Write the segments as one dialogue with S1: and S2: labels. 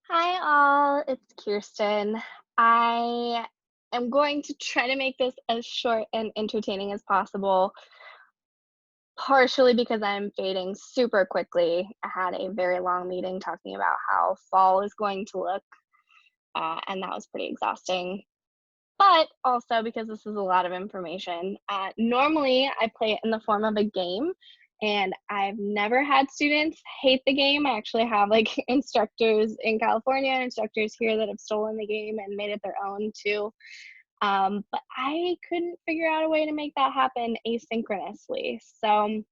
S1: Hi, all. It's Kirsten. I am going to try to make this as short and entertaining as possible, partially because I'm fading super quickly. I had a very long meeting talking about how fall is going to look, and that was pretty exhausting. But also because this is a lot of information. Normally, I play it in the form of a game, and I've never had students hate the game. I actually have like instructors in California and instructors here that have stolen the game and made it their own too. But I couldn't figure out a way to make that happen asynchronously. So I'm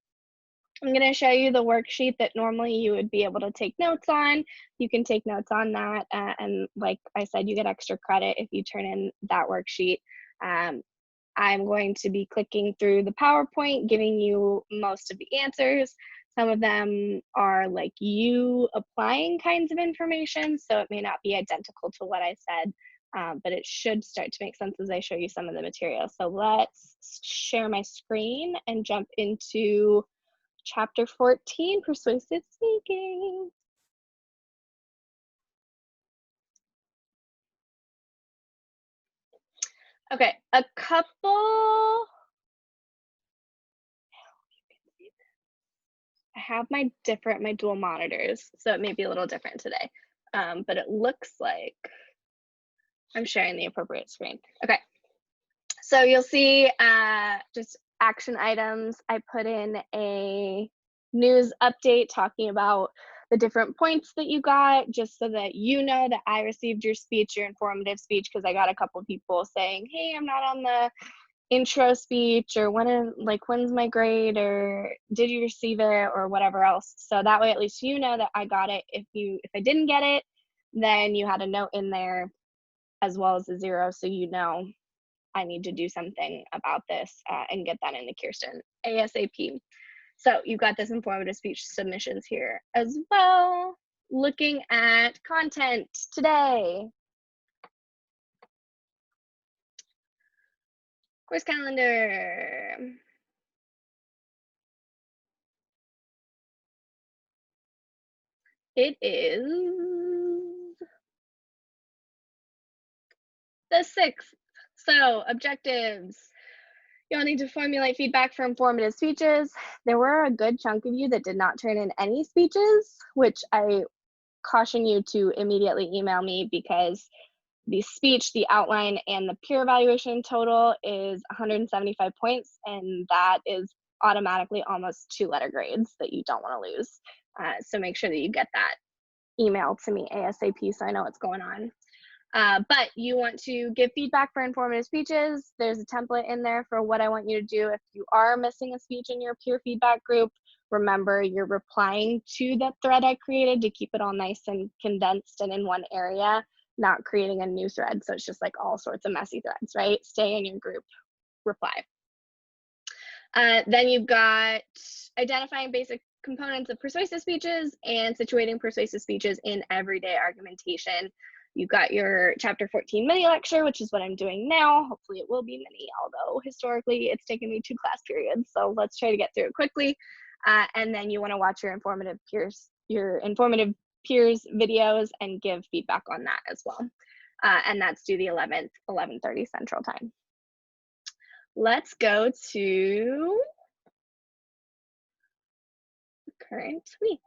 S1: going to show you the worksheet that normally you would be able to take notes on. You can take notes on that. And like I said, you get extra credit if you turn in that worksheet. Um, I'm going to be clicking through the PowerPoint, giving you most of the answers. Some of them are like you applying kinds of information, so it may not be identical to what I said, but it should start to make sense as I show you some of the material. So let's share my screen and jump into Chapter 14, Persuasive Speaking. Okay, a couple. I have my dual monitors, so it may be a little different today. But it looks like I'm sharing the appropriate screen. Okay, so you'll see just action items. I put in a news update talking about the different points that you got, just so that you know that I received your speech, your informative speech, because I got a couple people saying, hey, I'm not on the intro speech, or when's my grade, or did you receive it, or whatever else. So that way at least you know that I got it. If I didn't get it, then you had a note in there as well as a 0, so you know I need to do something about this and get that into Kirsten ASAP. So you've got this informative speech submissions here as well. Looking at content today. Course calendar. It is the 6th. So objectives. You'll need to formulate feedback for informative speeches. There were a good chunk of you that did not turn in any speeches, which I caution you to immediately email me, because the speech, the outline, and the peer evaluation total is 175 points, and that is automatically almost 2-letter grades that you don't want to lose. So make sure that you get that email to me ASAP so I know what's going on. But you want to give feedback for informative speeches. There's a template in there for what I want you to do. If you are missing a speech in your peer feedback group, remember you're replying to the thread I created to keep it all nice and condensed and in one area, not creating a new thread. So it's just like all sorts of messy threads, right? Stay in your group, reply. Then you've got identifying basic components of persuasive speeches and situating persuasive speeches in everyday argumentation. You've got your chapter 14 mini lecture, which is what I'm doing now. Hopefully it will be mini, although historically it's taken me 2 class periods. So let's try to get through it quickly. And then you want to watch your informative peers videos and give feedback on that as well. And that's due the 11th, 11:30 Central Time. Let's go to current week.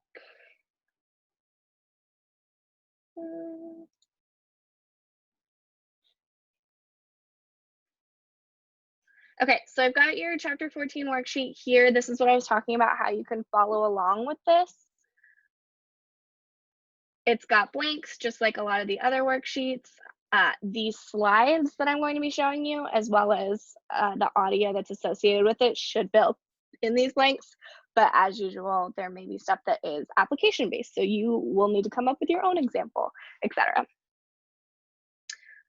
S1: Okay, so I've got your chapter 14 worksheet here. This is what I was talking about, how you can follow along with this. It's got blanks, just like a lot of the other worksheets. These slides that I'm going to be showing you, as well as the audio that's associated with it, should build in these blanks. But as usual, there may be stuff that is application-based, so you will need to come up with your own example, etc.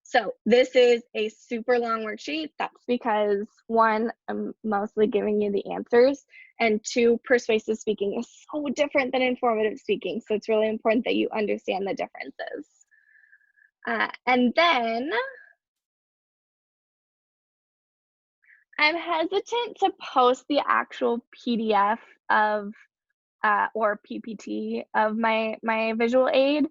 S1: So this is a super long worksheet. That's because 1, I'm mostly giving you the answers, and 2, persuasive speaking is so different than informative speaking. So it's really important that you understand the differences. And then I'm hesitant to post the actual PDF of or PPT of my visual aid,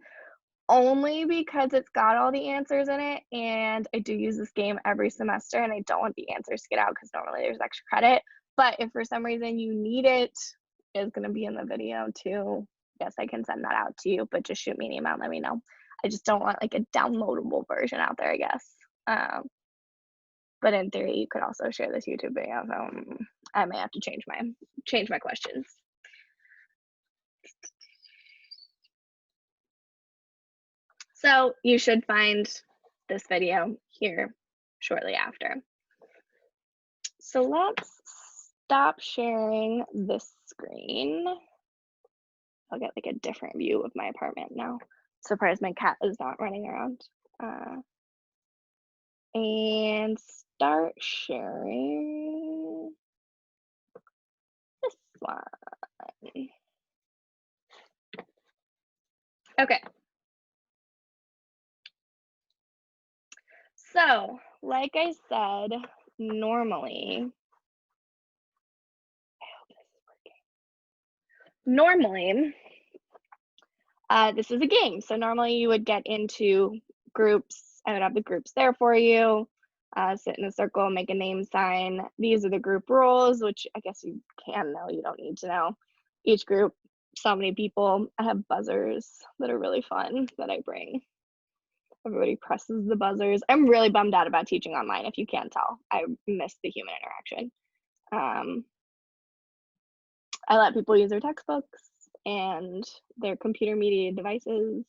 S1: only because it's got all the answers in it, and I do use this game every semester, and I don't want the answers to get out because normally there's extra credit. But if for some reason you need it, it's going to be in the video too. Yes, I can send that out to you, but just shoot me an email and let me know. I just don't want like a downloadable version out there, I guess. But in theory, you could also share this YouTube video. So I may have to change my questions. So you should find this video here shortly after. So let's stop sharing this screen. I'll get like a different view of my apartment now. Surprised my cat is not running around. And start sharing this one. Okay. So, like I said, normally, this is a game. So normally you would get into groups. I would have the groups there for you. Sit in a circle, make a name sign. These are the group rules, which I guess you can know, you don't need to know. Each group, so many people. I have buzzers that are really fun that I bring. Everybody presses the buzzers. I'm really bummed out about teaching online, if you can't tell. I miss the human interaction. I let people use their textbooks and their computer mediated devices.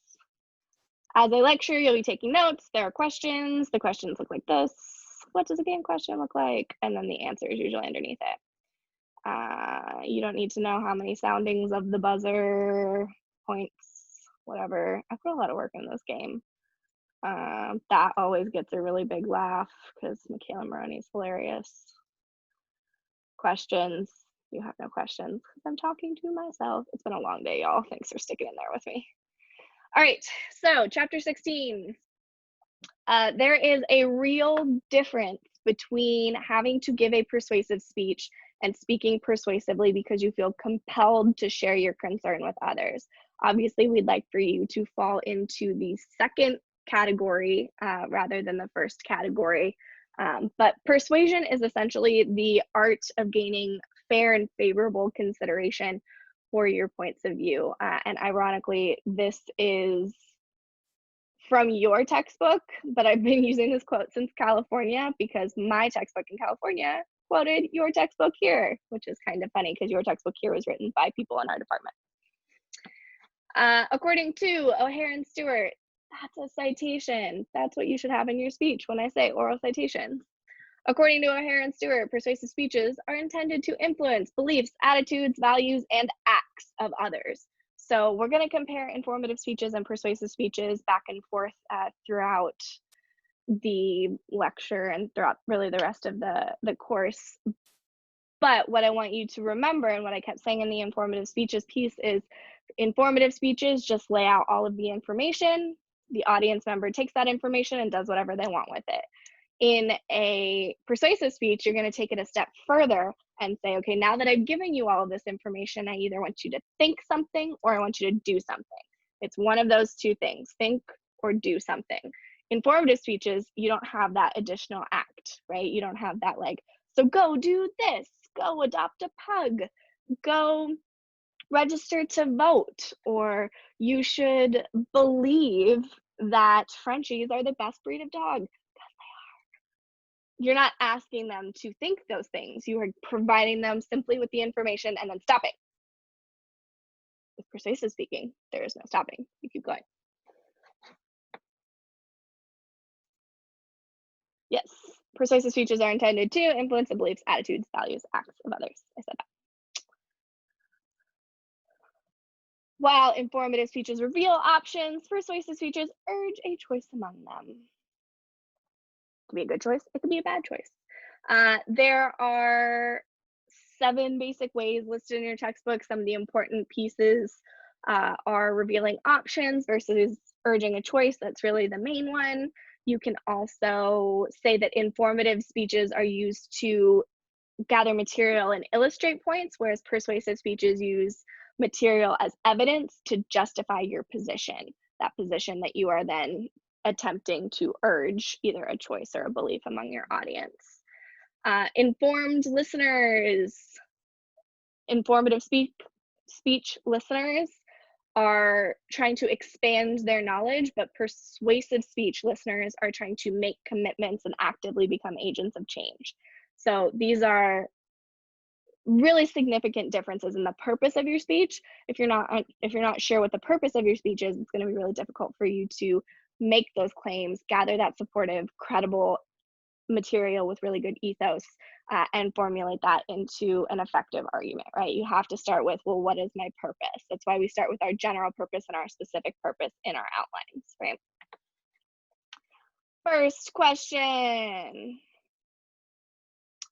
S1: As I lecture, you'll be taking notes. There are questions. The questions look like this. What does a game question look like? And then the answer is usually underneath it. You don't need to know how many soundings of the buzzer, points, whatever. I put a lot of work in this game. That always gets a really big laugh because Michaela Maroney is hilarious. Questions. You have no questions because I'm talking to myself. It's been a long day, y'all. Thanks for sticking in there with me. All right, so chapter 16. There is a real difference between having to give a persuasive speech and speaking persuasively because you feel compelled to share your concern with others. Obviously, we'd like for you to fall into the second category rather than the first category. But persuasion is essentially the art of gaining fair and favorable consideration for your points of view. And ironically, this is from your textbook, but I've been using this quote since California because my textbook in California quoted your textbook here, which is kind of funny because your textbook here was written by people in our department. According to O'Hare and Stewart, that's a citation. That's what you should have in your speech when I say oral citations. According to O'Hare and Stewart, persuasive speeches are intended to influence beliefs, attitudes, values, and acts of others. So we're going to compare informative speeches and persuasive speeches back and forth throughout the lecture and throughout really the rest of the course. But what I want you to remember, and what I kept saying in the informative speeches piece, is informative speeches just lay out all of the information. The audience member takes that information and does whatever they want with it. In a persuasive speech, you're going to take it a step further and say, okay, now that I've given you all of this information, I either want you to think something or I want you to do something. It's one of those two things, think or do something. Informative speeches, you don't have that additional act, right? You don't have that like, so go do this, go adopt a pug, go register to vote, or you should believe that Frenchies are the best breed of dog. You're not asking them to think those things. You are providing them simply with the information and then stopping. With persuasive speaking, there is no stopping. You keep going. Yes, persuasive speeches are intended to influence the beliefs, attitudes, values, acts of others. I said that. While informative speeches reveal options, persuasive speeches urge a choice among them. It could be a good choice, it could be a bad choice. There are 7 basic ways listed in your textbook. Some of the important pieces are revealing options versus urging a choice. That's really the main one. You can also say that informative speeches are used to gather material and illustrate points, whereas persuasive speeches use material as evidence to justify your position. that position that you are then attempting to urge either a choice or a belief among your audience. Informed listeners, informative speech listeners are trying to expand their knowledge, but persuasive speech listeners are trying to make commitments and actively become agents of change. So these are really significant differences in the purpose of your speech. If you're not sure what the purpose of your speech is, it's going to be really difficult for you to make those claims, gather that supportive, credible material with really good ethos, and formulate that into an effective argument, right? You have to start with, well, what is my purpose? That's why we start with our general purpose and our specific purpose in our outlines, right? First question.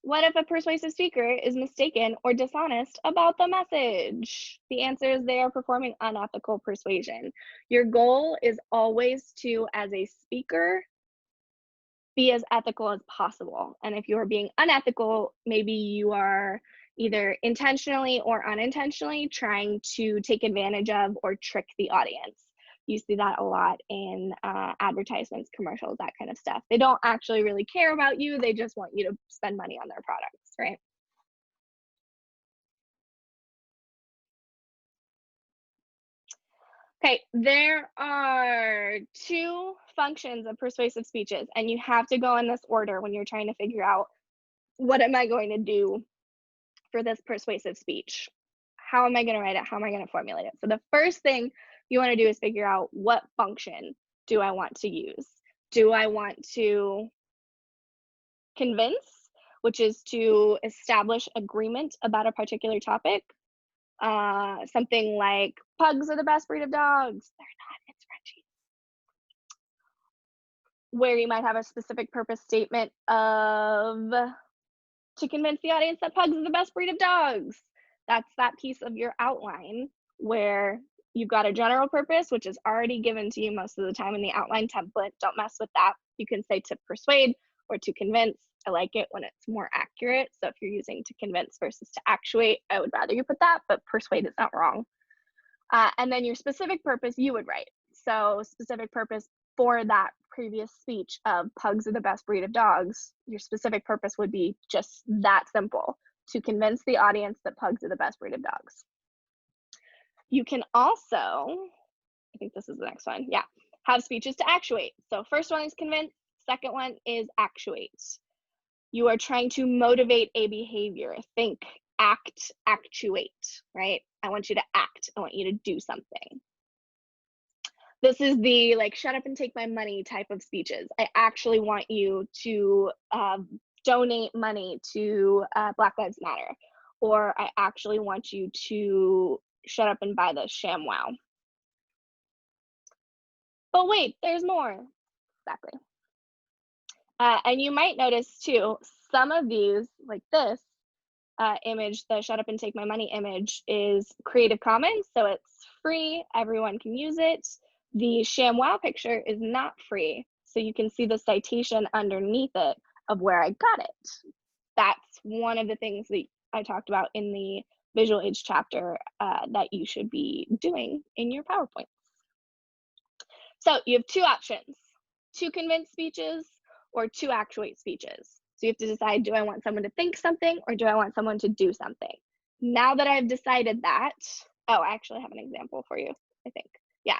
S1: What if a persuasive speaker is mistaken or dishonest about the message? The answer is they are performing unethical persuasion. Your goal is always to, as a speaker, be as ethical as possible. And if you are being unethical, maybe you are either intentionally or unintentionally trying to take advantage of or trick the audience. You see that a lot in advertisements, commercials, that kind of stuff. They don't actually really care about you. They just want you to spend money on their products, right? Okay, there are two functions of persuasive speeches, and you have to go in this order when you're trying to figure out, what am I going to do for this persuasive speech? How am I going to write it? How am I going to formulate it? So the first thing you want to do is figure out, what function do I want to use? Do I want to convince, which is to establish agreement about a particular topic? Something like, pugs are the best breed of dogs. They're not, it's Frenchie. Where you might have a specific purpose statement of, to convince the audience that pugs are the best breed of dogs. That's that piece of your outline where you've got a general purpose, which is already given to you most of the time in the outline template. Don't mess with that. You can say to persuade or to convince. I like it when it's more accurate. So if you're using to convince versus to actuate, I would rather you put that, but persuade is not wrong. And then your specific purpose you would write. So specific purpose for that previous speech of pugs are the best breed of dogs, your specific purpose would be just that simple, to convince the audience that pugs are the best breed of dogs. You can also, I think this is the next one, yeah, have speeches to actuate. So first one is convince, second one is actuate. You are trying to motivate a behavior. Think, act, actuate, right? I want you to act. I want you to do something. This is the like, shut up and take my money type of speeches. I actually want you to donate money to Black Lives Matter, or I actually want you to shut up and buy the ShamWow. But wait, there's more. Exactly. And you might notice too, some of these, like this image, the shut up and take my money image, is Creative Commons, so it's free, everyone can use it. The ShamWow picture is not free, so you can see the citation underneath it of where I got it. That's one of the things that I talked about in the visual aids chapter that you should be doing in your PowerPoints. So you have two options, to convince speeches or to actuate speeches. So you have to decide, do I want someone to think something or do I want someone to do something? Now that I've decided that, oh, I actually have an example for you, I think. Yeah.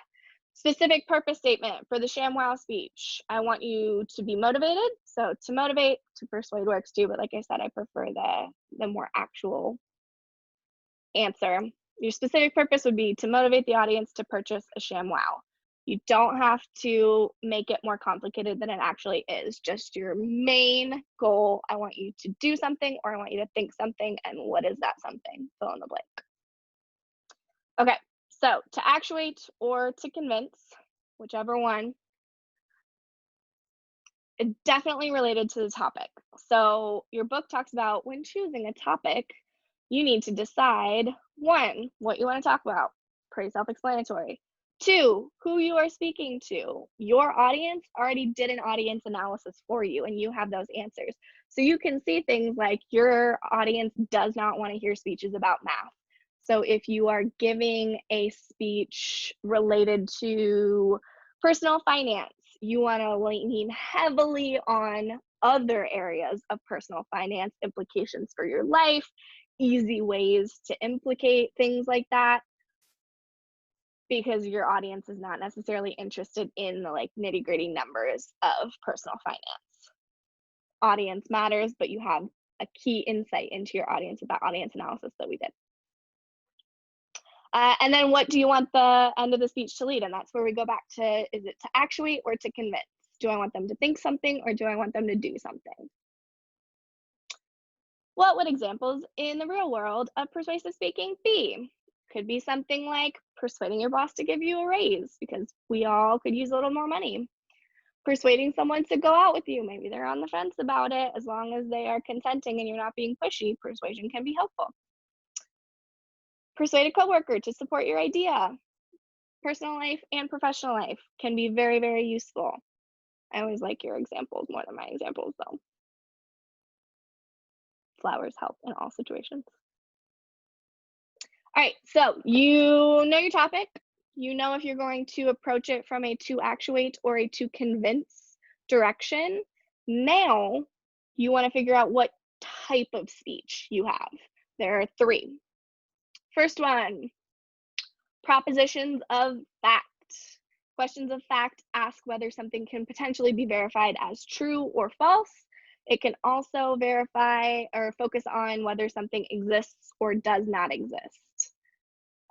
S1: Specific purpose statement for the ShamWow speech. I want you to be motivated. So to motivate, to persuade works too, but like I said, I prefer the more actual answer. Your specific purpose would be to motivate the audience to purchase a ShamWow. You don't have to make it more complicated than it actually is. Just your main goal. I want you to do something, or I want you to think something, and what is that something? Fill in the blank. Okay, so to actuate or to convince, whichever one, it's definitely related to the topic. So your book talks about, when choosing a topic, you need to decide, one, what you want to talk about, pretty self-explanatory. Two, who you are speaking to. Your audience already did an audience analysis for you, and you have those answers. So you can see things like, your audience does not want to hear speeches about math. So if you are giving a speech related to personal finance, you want to lean heavily on other areas of personal finance, implications for your life, easy ways to implicate things like that, because your audience is not necessarily interested in the like nitty-gritty numbers of personal finance. Audience matters, but you have a key insight into your audience with that audience analysis that we did. And then what do you want the end of the speech to lead? And that's where we go back to, is it to actuate or to convince? Do I want them to think something or do I want them to do something? What would examples in the real world of persuasive speaking be? Could be something like persuading your boss to give you a raise because we all could use a little more money. Persuading someone to go out with you. Maybe they're on the fence about it. As long as they are consenting and you're not being pushy, persuasion can be helpful. Persuade a coworker to support your idea. Personal life and professional life can be very, very useful. I always like your examples more than my examples, though. Flowers help in all situations. All right, so you know your topic. You know if you're going to approach it from a to actuate or a to convince direction. Now you want to figure out what type of speech you have. There are three. First one, propositions of fact. Questions of fact ask whether something can potentially be verified as true or false. It can also verify or focus on whether something exists or does not exist.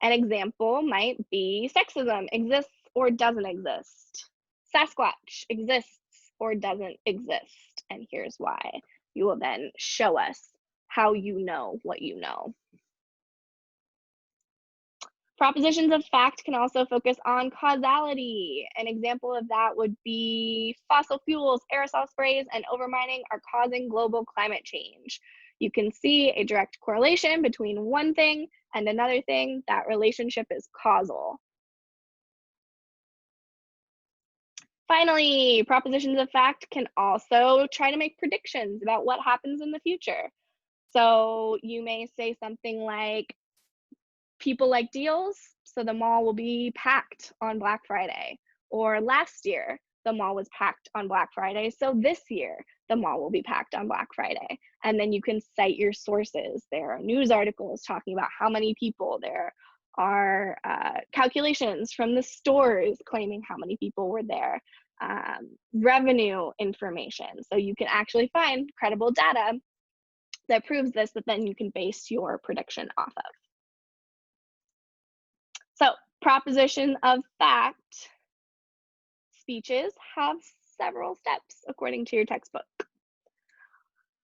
S1: An example might be sexism exists or doesn't exist. Sasquatch exists or doesn't exist. And here's why. You will then show us how you know what you know. Propositions of fact can also focus on causality. An example of that would be fossil fuels, aerosol sprays, and overmining are causing global climate change. You can see a direct correlation between one thing and another thing. That relationship is causal. Finally, propositions of fact can also try to make predictions about what happens in the future. So you may say something like, people like deals, so the mall will be packed on Black Friday. Or last year, the mall was packed on Black Friday, so this year, the mall will be packed on Black Friday. And then you can cite your sources. There are news articles talking about how many people. There are calculations from the stores claiming how many people were there. Revenue information. So you can actually find credible data that proves this, that then you can base your prediction off of. So proposition of fact speeches have several steps according to your textbook.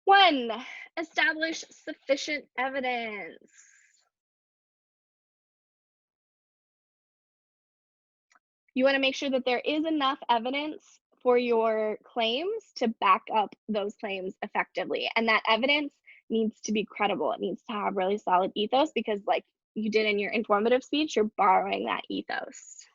S1: 1, establish sufficient evidence. You want to make sure that there is enough evidence for your claims to back up those claims effectively. And that evidence needs to be credible. It needs to have really solid ethos because, like you did in your informative speech, you're borrowing that ethos.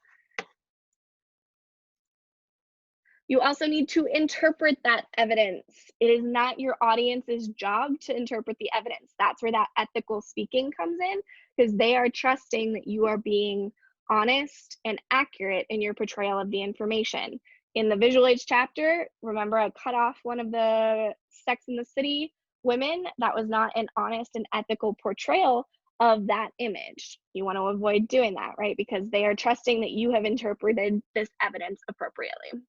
S1: You also need to interpret that evidence. It is not your audience's job to interpret the evidence. That's where that ethical speaking comes in, because they are trusting that you are being honest and accurate in your portrayal of the information. In the visual age chapter, remember I cut off one of the Sex and the City women. That was not an honest and ethical portrayal of that image. You want to avoid doing that, right? Because they are trusting that you have interpreted this evidence appropriately.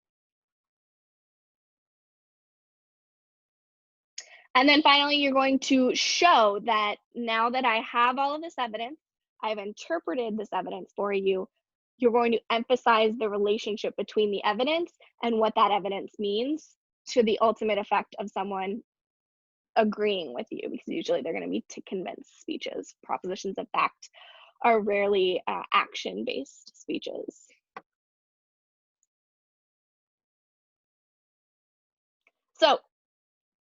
S1: And then finally, you're going to show that now that I have all of this evidence, I've interpreted this evidence for you, you're going to emphasize the relationship between the evidence and what that evidence means to the ultimate effect of someone agreeing with you, because usually they're going to be to convince speeches. Propositions of fact are rarely action-based speeches. So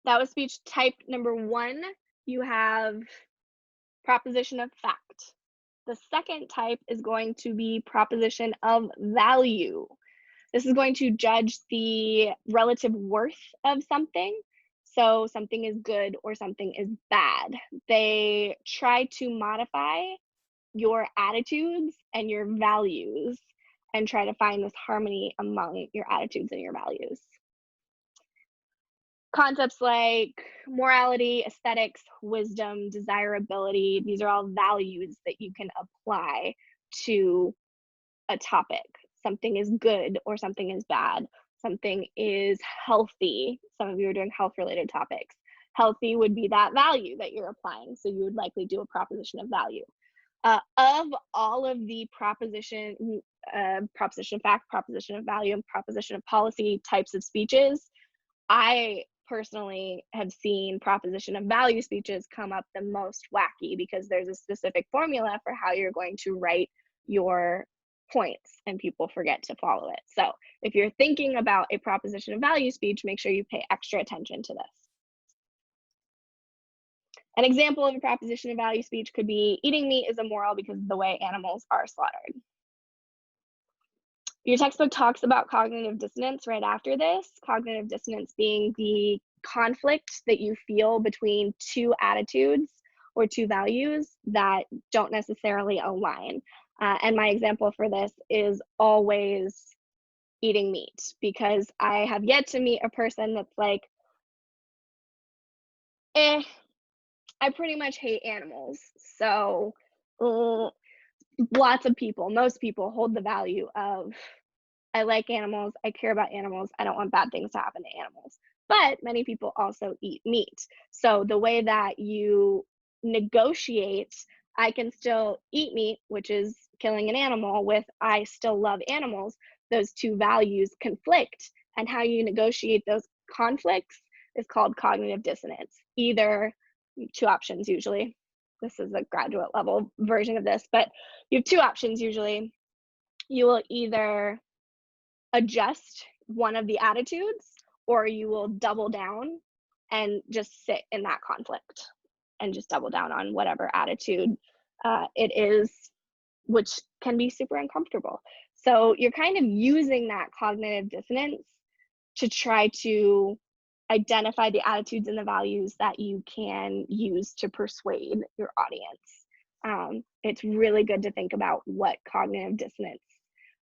S1: that was speech type number 1. You have proposition of fact. The second type is going to be proposition of value. This is going to judge the relative worth of something. So something is good or something is bad. They try to modify your attitudes and your values and try to find this harmony among your attitudes and your values. Concepts like morality, aesthetics, wisdom, desirability, these are all values that you can apply to a topic. Something is good or something is bad. Something is healthy. Some of you are doing health-related topics. Healthy would be that value that you're applying, so you would likely do a proposition of value. Of all of the proposition of fact, proposition of value, and proposition of policy types of speeches, I personally have seen proposition of value speeches come up the most wacky because there's a specific formula for how you're going to write your points and people forget to follow it. So if you're thinking about a proposition of value speech, make sure you pay extra attention to this. An example of a proposition of value speech could be eating meat is immoral because of the way animals are slaughtered. Your textbook talks about cognitive dissonance right after this, cognitive dissonance being the conflict that you feel between two attitudes or two values that don't necessarily align. And my example for this is always eating meat, because I have yet to meet a person that's like, I pretty much hate animals. So lots of people, most people hold the value of, I like animals, I care about animals, I don't want bad things to happen to animals. But many people also eat meat. So the way that you negotiate, I can still eat meat, which is killing an animal, with I still love animals, those two values conflict. And how you negotiate those conflicts is called cognitive dissonance. Either two options usually. This is a graduate level version of this, but you have two options usually. You will either adjust one of the attitudes, or you will double down and just sit in that conflict and just double down on whatever attitude it is, which can be super uncomfortable. So you're kind of using that cognitive dissonance to try to identify the attitudes and the values that you can use to persuade your audience. It's really good to think about what cognitive dissonance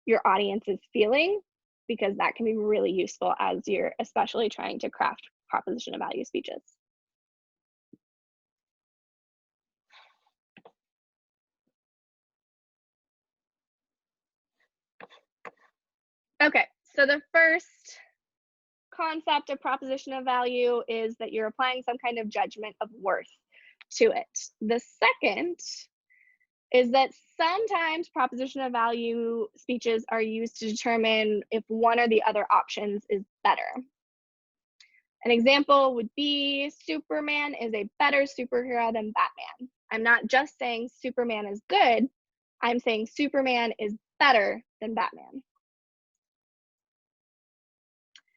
S1: your audience is feeling, because that can be really useful as you're especially trying to craft proposition of value speeches. Okay, so the first concept of proposition of value is that you're applying some kind of judgment of worth to it. The second is that sometimes proposition of value speeches are used to determine if one or the other options is better. An example would be Superman is a better superhero than Batman. I'm not just saying Superman is good, I'm saying Superman is better than Batman.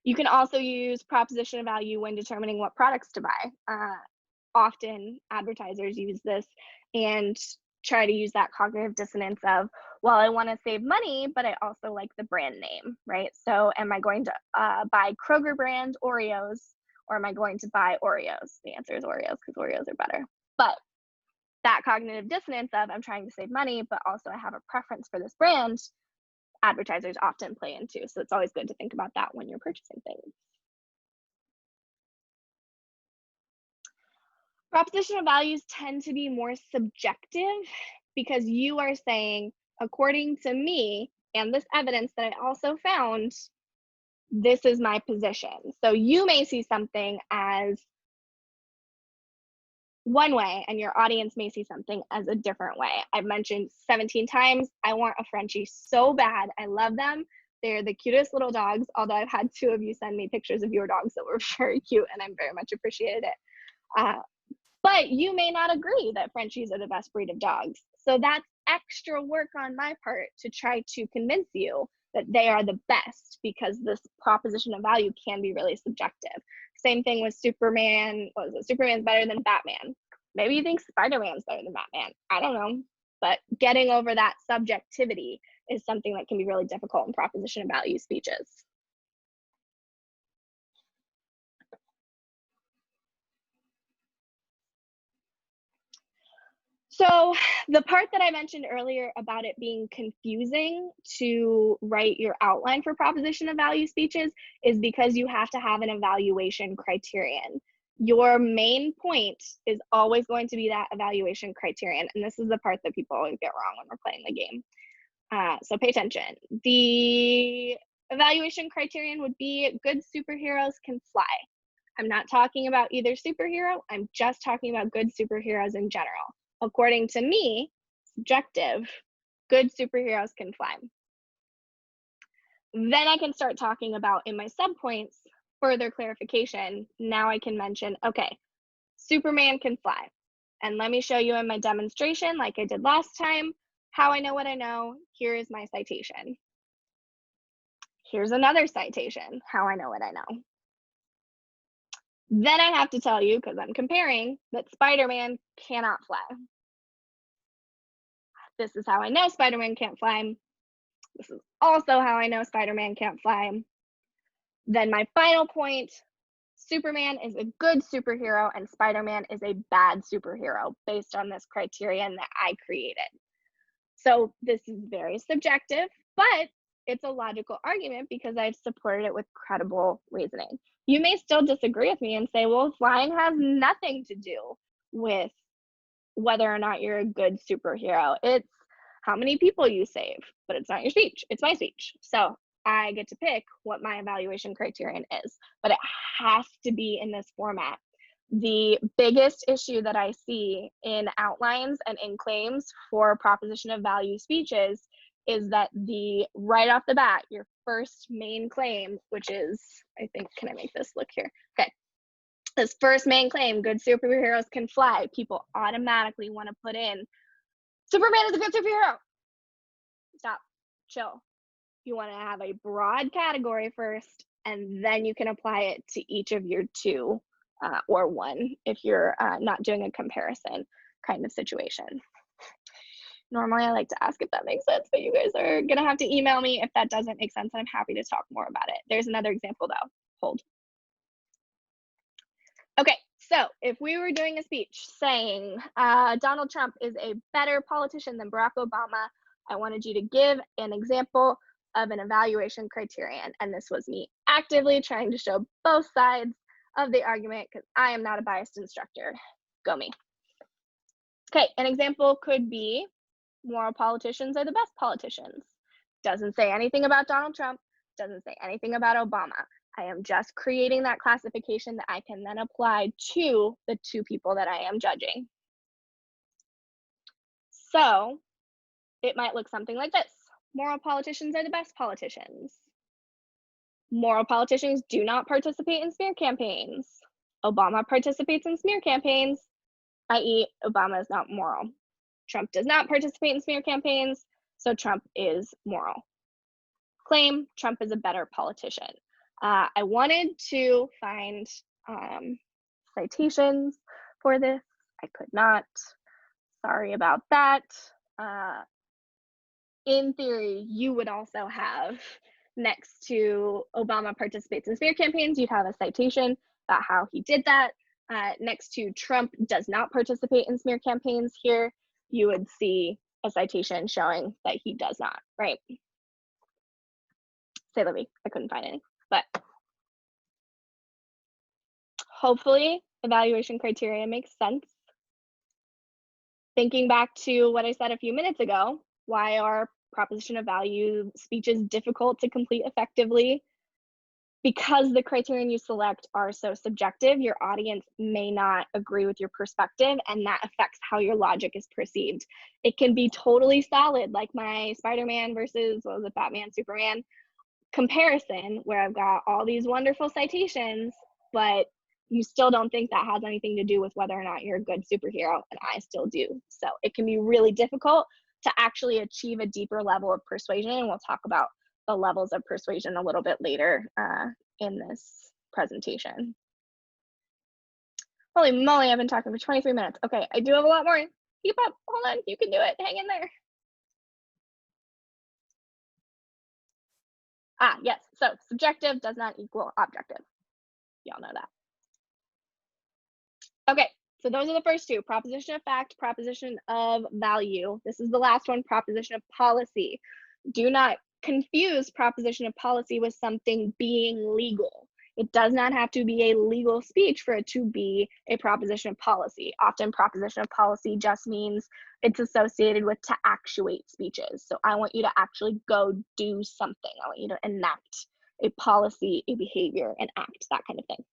S1: You can also use proposition of value when determining what products to buy. Often advertisers use this and try to use that cognitive dissonance of, well, I want to save money, but I also like the brand name, right? So am I going to buy Kroger brand Oreos, or am I going to buy Oreos? The answer is Oreos, because Oreos are better. But that cognitive dissonance of, I'm trying to save money, but also I have a preference for this brand, advertisers often play into. So it's always good to think about that when you're purchasing things. Proposition of values tend to be more subjective, because you are saying, according to me and this evidence that I also found, this is my position. So you may see something as one way and your audience may see something as a different way. I've mentioned 17 times, I want a Frenchie so bad. I love them. They're the cutest little dogs, although I've had two of you send me pictures of your dogs that were very cute, and I very much appreciated it. But you may not agree that Frenchies are the best breed of dogs. So that's extra work on my part to try to convince you that they are the best, because this proposition of value can be really subjective. Same thing with Superman. What was it? Superman's better than Batman. Maybe you think Spider-Man's better than Batman. I don't know. But getting over that subjectivity is something that can be really difficult in proposition of value speeches. So the part that I mentioned earlier about it being confusing to write your outline for proposition of value speeches is because you have to have an evaluation criterion. Your main point is always going to be that evaluation criterion. And this is the part that people always get wrong when we're playing the game. So pay attention. The evaluation criterion would be good superheroes can fly. I'm not talking about either superhero. I'm just talking about good superheroes in general. According to me, subjective, good superheroes can fly. Then I can start talking about in my subpoints, further clarification. Now I can mention, okay, Superman can fly. And let me show you in my demonstration, like I did last time, how I know what I know. Here is my citation. Here's another citation, how I know what I know. Then I have to tell you, because I'm comparing, that Spider-Man cannot fly. This is how I know Spider-Man can't fly. This is also how I know Spider-Man can't fly. Then my final point, Superman is a good superhero and Spider-Man is a bad superhero based on this criterion that I created. So this is very subjective, but it's a logical argument because I've supported it with credible reasoning. You may still disagree with me and say, well, flying has nothing to do with whether or not you're a good superhero. It's how many people you save, but it's not your speech, it's my speech. So I get to pick what my evaluation criterion is, but it has to be in this format. The biggest issue that I see in outlines and in claims for proposition of value speeches is that right off the bat, your first main claim, which is, I think, can I make this look here? Okay. This first main claim, good superheroes can fly, people automatically want to put in, Superman is a good superhero. Stop, chill. You want to have a broad category first, and then you can apply it to each of your two or one if you're not doing a comparison kind of situation. Normally, I like to ask if that makes sense, but you guys are going to have to email me if that doesn't make sense, and I'm happy to talk more about it. There's another example, though. Hold. Okay, so if we were doing a speech saying Donald Trump is a better politician than Barack Obama, I wanted you to give an example of an evaluation criterion. And this was me actively trying to show both sides of the argument because I am not a biased instructor. Go me. Okay, an example could be moral politicians are the best politicians. Doesn't say anything about Donald Trump, doesn't say anything about Obama. I am just creating that classification that I can then apply to the two people that I am judging. So it might look something like this. Moral politicians are the best politicians. Moral politicians do not participate in smear campaigns. Obama participates in smear campaigns, i.e. Obama is not moral. Trump does not participate in smear campaigns, so Trump is moral. Claim, Trump is a better politician. I wanted to find citations for this. I could not. Sorry about that. In theory, you would also have next to Obama participates in smear campaigns, you'd have a citation about how he did that. Next to Trump does not participate in smear campaigns here, you would see a citation showing that he does not, right? Say Libby, I couldn't find any, but hopefully evaluation criteria makes sense. Thinking back to what I said a few minutes ago, why are proposition of value speeches difficult to complete effectively? Because the criterion you select are so subjective, your audience may not agree with your perspective, and that affects how your logic is perceived. It can be totally solid, like my Spider-Man versus, what was it, Batman, Superman comparison, where I've got all these wonderful citations, but you still don't think that has anything to do with whether or not you're a good superhero, and I still do. So it can be really difficult to actually achieve a deeper level of persuasion, and we'll talk about the levels of persuasion a little bit later in this presentation. Holy moly, I've been talking for 23 minutes. Okay, I do have a lot more. Keep up, hold on, you can do it, hang in there. Yes, so subjective does not equal objective. Y'all know that. Okay, So those are the first two: proposition of fact, proposition of value. This is the last one, proposition of policy. Do not confuse proposition of policy with something being legal. It does not have to be a legal speech for it to be a proposition of policy. Often proposition of policy just means it's associated with to actuate speeches. So I want you to actually go do something. I want you to enact a policy, a behavior, an act, that kind of thing.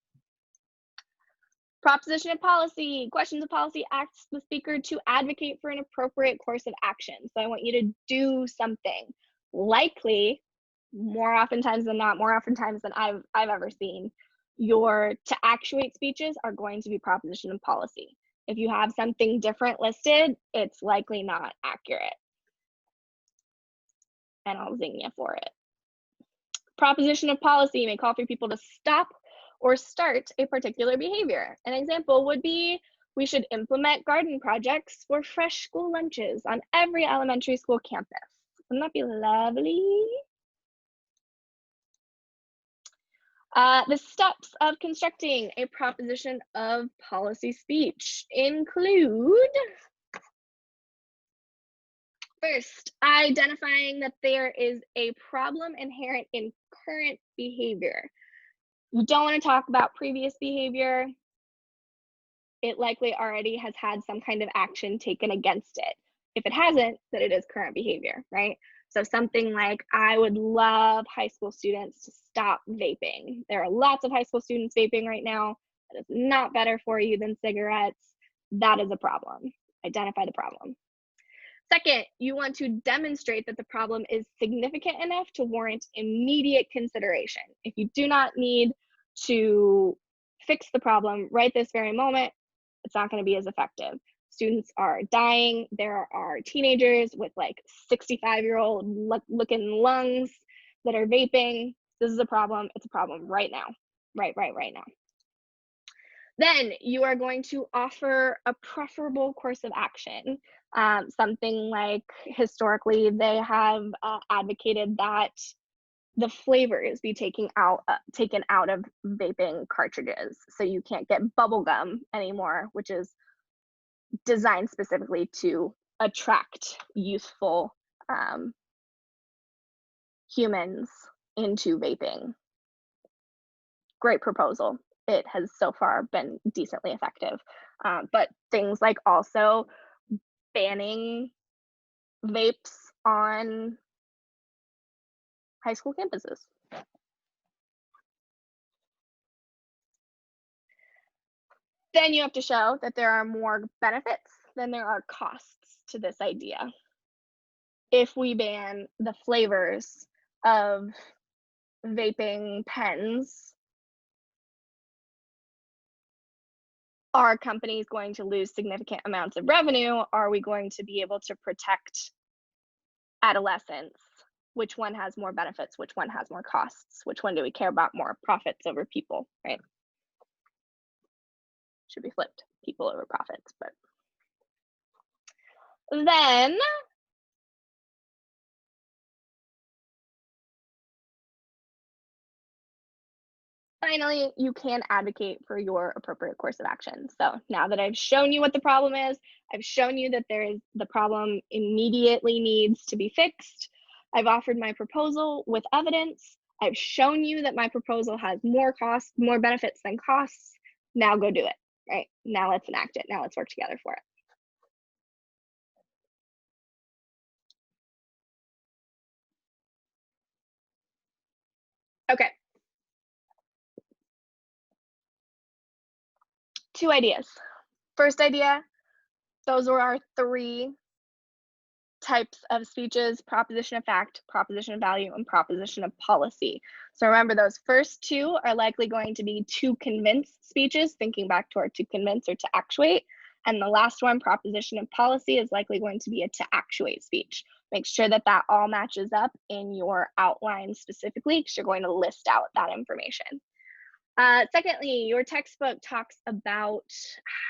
S1: Proposition of policy, questions of policy asks the speaker to advocate for an appropriate course of action. So I want you to do something. Likely, more oftentimes than not, more oftentimes than I've ever seen, your to actuate speeches are going to be proposition of policy. If you have something different listed, it's likely not accurate. And I'll zing you for it. Proposition of policy may call for people to stop or start a particular behavior. An example would be, we should implement garden projects for fresh school lunches on every elementary school campus. Wouldn't that be lovely? The steps of constructing a proposition of policy speech include, first, identifying that there is a problem inherent in current behavior. You don't want to talk about previous behavior. It likely already has had some kind of action taken against it. If it hasn't, then it is current behavior, right? So something like, I would love high school students to stop vaping. There are lots of high school students vaping right now. That is not better for you than cigarettes. That is a problem. Identify the problem. Second, you want to demonstrate that the problem is significant enough to warrant immediate consideration. If you do not need to fix the problem right this very moment, it's not going to be as effective. Students are dying. There are teenagers with like 65-year-old looking lungs that are vaping. This is a problem. It's a problem right now. Right now. Then you are going to offer a preferable course of action. Something like, historically, they have advocated that the flavors be taken out of vaping cartridges. So you can't get bubble gum anymore, which is designed specifically to attract youthful humans into vaping. Great proposal. It has so far been decently effective. But things like also banning vapes on high school campuses. Then you have to show that there are more benefits than there are costs to this idea. If we ban the flavors of vaping pens, are companies going to lose significant amounts of revenue? Are we going to be able to protect adolescents? Which one has more benefits? Which one has more costs? Which one do we care about more? Profits over people, right? Should be flipped, people over profits. But then finally, you can advocate for your appropriate course of action. So now that I've shown you what the problem is, I've shown you that the problem immediately needs to be fixed. I've offered my proposal with evidence. I've shown you that my proposal has more benefits than costs. Now go do it, right? Now let's enact it. Now let's work together for it. Okay. 2 ideas. First idea, those were our 3 types of speeches: proposition of fact, proposition of value, and proposition of policy. So remember, those first 2 are likely going to be to convince speeches, thinking back to our to convince or to actuate. And the last one, proposition of policy, is likely going to be a to actuate speech. Make sure that that all matches up in your outline specifically, because you're going to list out that information. Secondly, your textbook talks about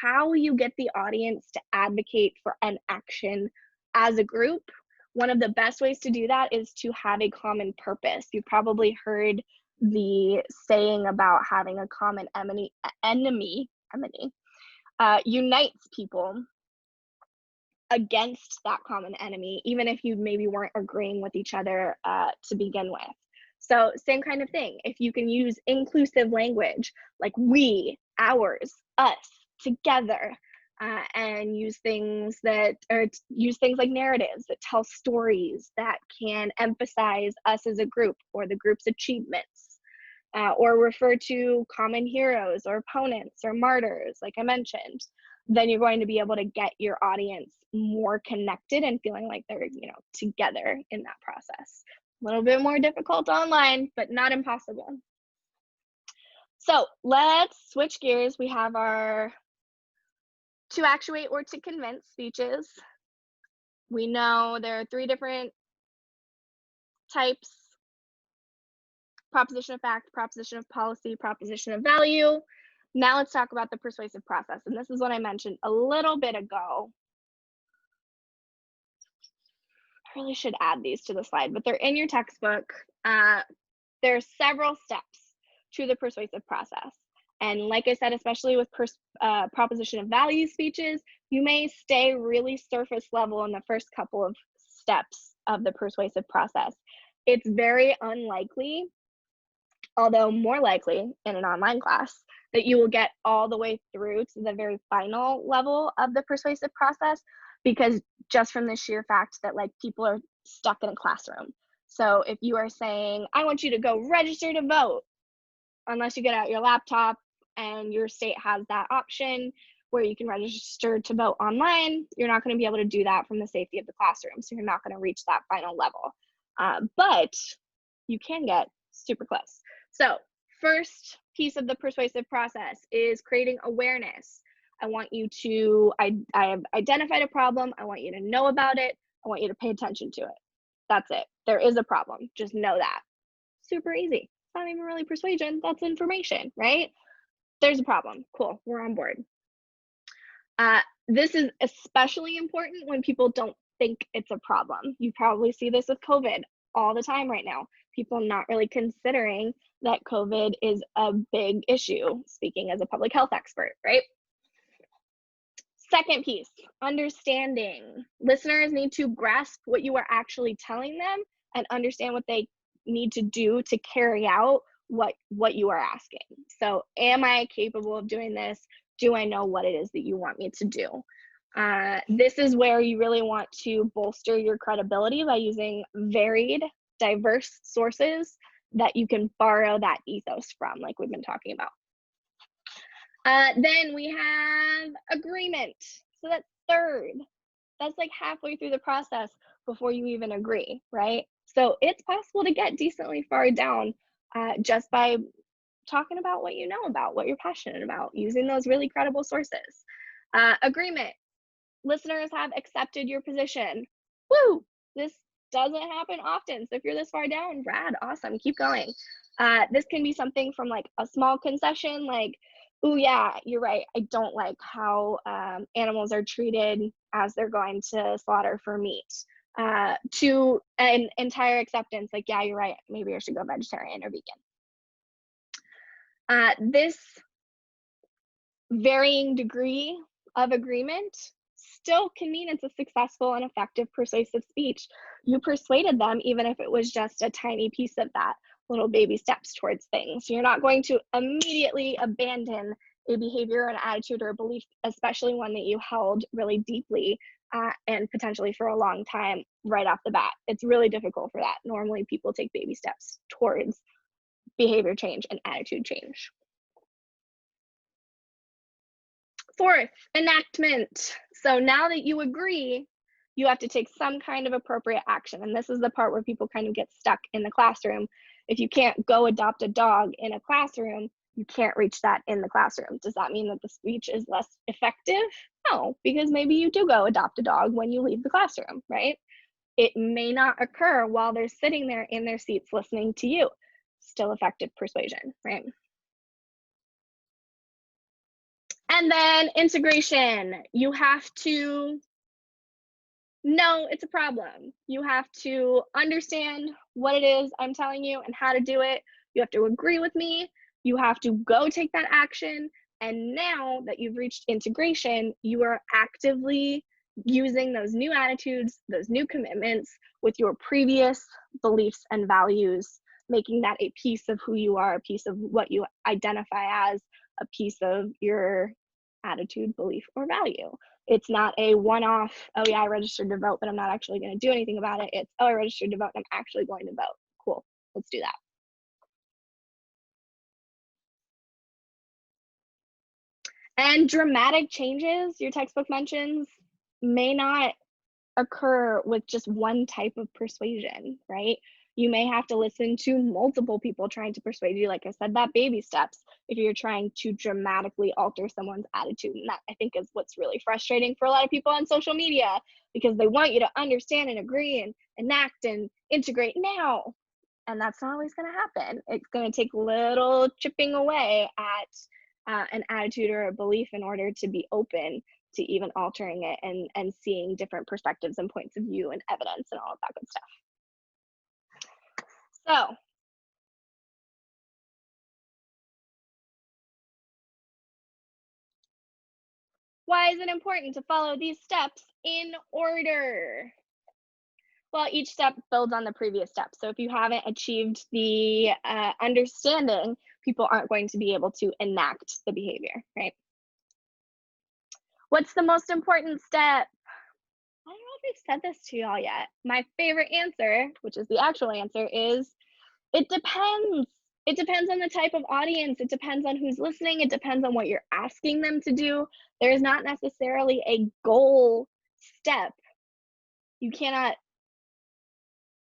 S1: how you get the audience to advocate for an action as a group. One of the best ways to do that is to have a common purpose. You probably heard the saying about having a common enemy. unites people against that common enemy, even if you maybe weren't agreeing with each other to begin with. So same kind of thing. If you can use inclusive language like we, ours, us, together, and use things like narratives that tell stories that can emphasize us as a group or the group's achievements, or refer to common heroes or opponents or martyrs, like I mentioned, then you're going to be able to get your audience more connected and feeling like they're, together in that process. A little bit more difficult online, but not impossible. So let's switch gears. We have our to actuate or to convince speeches. We know there are 3 different types: proposition of fact, proposition of policy, proposition of value. Now let's talk about the persuasive process. And this is what I mentioned a little bit ago. I really should add these to the slide, but they're in your textbook. There are several steps to the persuasive process. And like I said, especially with proposition of value speeches, you may stay really surface level in the first couple of steps of the persuasive process. It's very unlikely, although more likely in an online class, that you will get all the way through to the very final level of the persuasive process, because just from the sheer fact that people are stuck in a classroom. So if you are saying, I want you to go register to vote, unless you get out your laptop and your state has that option where you can register to vote online, you're not going to be able to do that from the safety of the classroom. So you're not going to reach that final level. But you can get super close. So first piece of the persuasive process is creating awareness. I want you to, I have identified a problem. I want you to know about it. I want you to pay attention to it. That's it. There is a problem. Just know that. Super easy. It's not even really persuasion. That's information, right? There's a problem. Cool. We're on board. This is especially important when people don't think it's a problem. You probably see this with COVID all the time right now. People not really considering that COVID is a big issue, speaking as a public health expert, right? Second piece, understanding. Listeners need to grasp what you are actually telling them and understand what they need to do to carry out what you are asking. So am I capable of doing this? Do I know what it is that you want me to do? This is where you really want to bolster your credibility by using varied, diverse sources that you can borrow that ethos from, like we've been talking about. Then we have agreement. So that's third. That's like halfway through the process before you even agree, right? So it's possible to get decently far down just by talking about what you know about, what you're passionate about, using those really credible sources. Agreement. Listeners have accepted your position. Woo! This doesn't happen often. So if you're this far down, rad, awesome, keep going. This can be something from like a small concession, like, oh yeah, you're right, I don't like how animals are treated as they're going to slaughter for meat, to an entire acceptance, like, yeah, you're right, maybe I should go vegetarian or vegan. This varying degree of agreement still can mean it's a successful and effective persuasive speech. You persuaded them, even if it was just a tiny piece of that, little baby steps towards things. You're not going to immediately abandon a behavior, an attitude, or a belief, especially one that you held really deeply and potentially for a long time right off the bat. It's really difficult for that. Normally people take baby steps towards behavior change and attitude change. Fourth, enactment. So now that you agree, you have to take some kind of appropriate action. And this is the part where people kind of get stuck in the classroom. If you can't go adopt a dog in a classroom, you can't reach that in the classroom. Does that mean that the speech is less effective? No, because maybe you do go adopt a dog when you leave the classroom, right? It may not occur while they're sitting there in their seats listening to you. Still effective persuasion, right? And then integration. You have to know it's a problem. You have to understand what it is I'm telling you and how to do it. You have to agree with me. You have to go take that action. And now that you've reached integration, you are actively using those new attitudes, those new commitments with your previous beliefs and values, making that a piece of who you are, a piece of what you identify as, a piece of your attitude, belief, or value. It's not a one-off, oh yeah, I registered to vote, but I'm not actually going to do anything about it. It's, oh, I registered to vote, and I'm actually going to vote. Cool, let's do that. And dramatic changes, your textbook mentions, may not occur with just one type of persuasion, right? You may have to listen to multiple people trying to persuade you. Like I said, that baby steps if you're trying to dramatically alter someone's attitude. And that, I think, is what's really frustrating for a lot of people on social media, because they want you to understand and agree and enact and integrate now. And that's not always going to happen. It's going to take little chipping away at an attitude or a belief in order to be open to even altering it and seeing different perspectives and points of view and evidence and all of that good stuff. So, why is it important to follow these steps in order? Well, each step builds on the previous step. So if you haven't achieved the understanding, people aren't going to be able to enact the behavior, right? What's the most important step? I don't know if we've said this to y'all yet. My favorite answer, which is the actual answer, is it depends. It depends on the type of audience. It depends on who's listening. It depends on what you're asking them to do. There's not necessarily a goal step. You cannot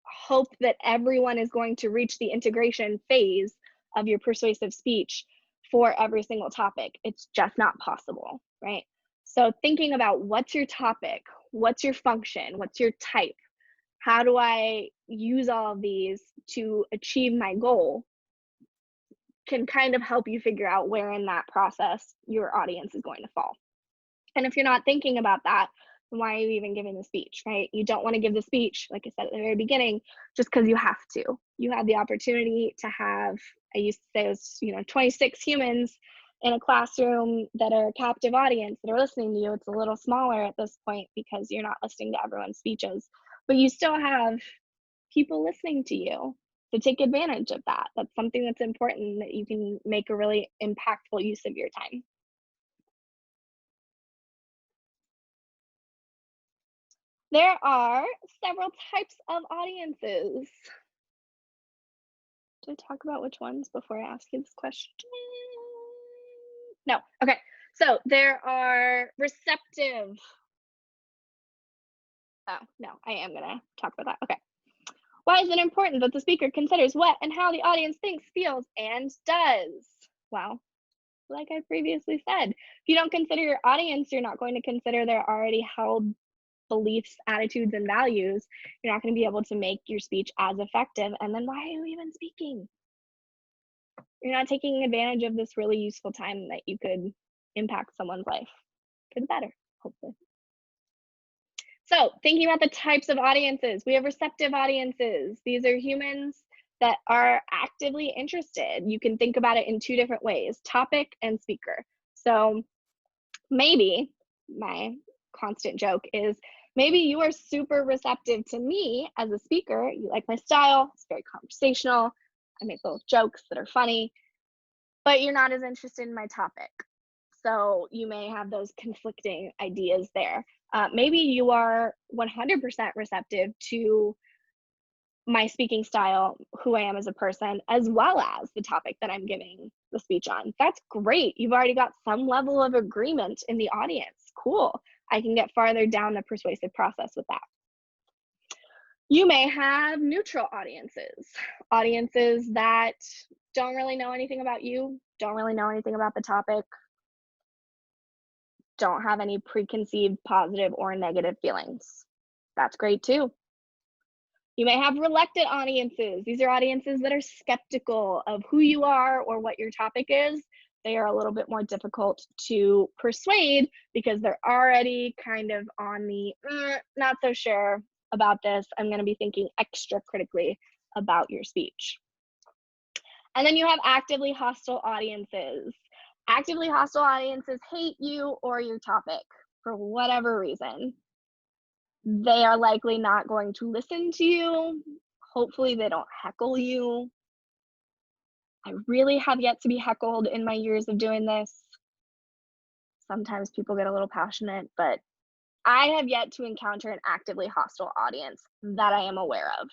S1: hope that everyone is going to reach the integration phase of your persuasive speech for every single topic. It's just not possible, right? So thinking about what's your topic, what's your function, what's your type, how do I use all of these to achieve my goal, can kind of help you figure out where in that process your audience is going to fall. And if you're not thinking about that, then why are you even giving the speech, right? You don't want to give the speech, like I said at the very beginning, just because you have to. You have the opportunity to have, I used to say it was, 26 humans in a classroom that are a captive audience that are listening to you. It's a little smaller at this point because you're not listening to everyone's speeches, but you still have people listening to you. So take advantage of that. That's something that's important, that you can make a really impactful use of your time. There are several types of audiences. Did I talk about which ones before I ask you this question? No. Okay. So there are receptive. Oh, no, I am going to talk about that. Okay. Why is it important that the speaker considers what and how the audience thinks, feels, and does? Well, like I previously said, if you don't consider your audience, you're not going to consider their already held beliefs, attitudes, and values. You're not going to be able to make your speech as effective. And then why are you even speaking? You're not taking advantage of this really useful time that you could impact someone's life for the better, hopefully. So thinking about the types of audiences, we have receptive audiences. These are humans that are actively interested. You can think about it in two different ways, topic and speaker. So maybe my constant joke is, maybe you are super receptive to me as a speaker. You like my style, it's very conversational. I make little jokes that are funny, but you're not as interested in my topic. So you may have those conflicting ideas there. Maybe you are 100% receptive to my speaking style, who I am as a person, as well as the topic that I'm giving the speech on. That's great. You've already got some level of agreement in the audience. Cool. I can get farther down the persuasive process with that. You may have neutral audiences, audiences that don't really know anything about you, don't really know anything about the topic, don't have any preconceived positive or negative feelings. That's great too. You may have reluctant audiences. These are audiences that are skeptical of who you are or what your topic is. They are a little bit more difficult to persuade because they're already kind of on the not so sure about this. I'm going to be thinking extra critically about your speech. And then you have actively hostile audiences. Actively hostile audiences hate you or your topic for whatever reason. They are likely not going to listen to you. Hopefully, they don't heckle you. I really have yet to be heckled in my years of doing this. Sometimes people get a little passionate, but I have yet to encounter an actively hostile audience that I am aware of.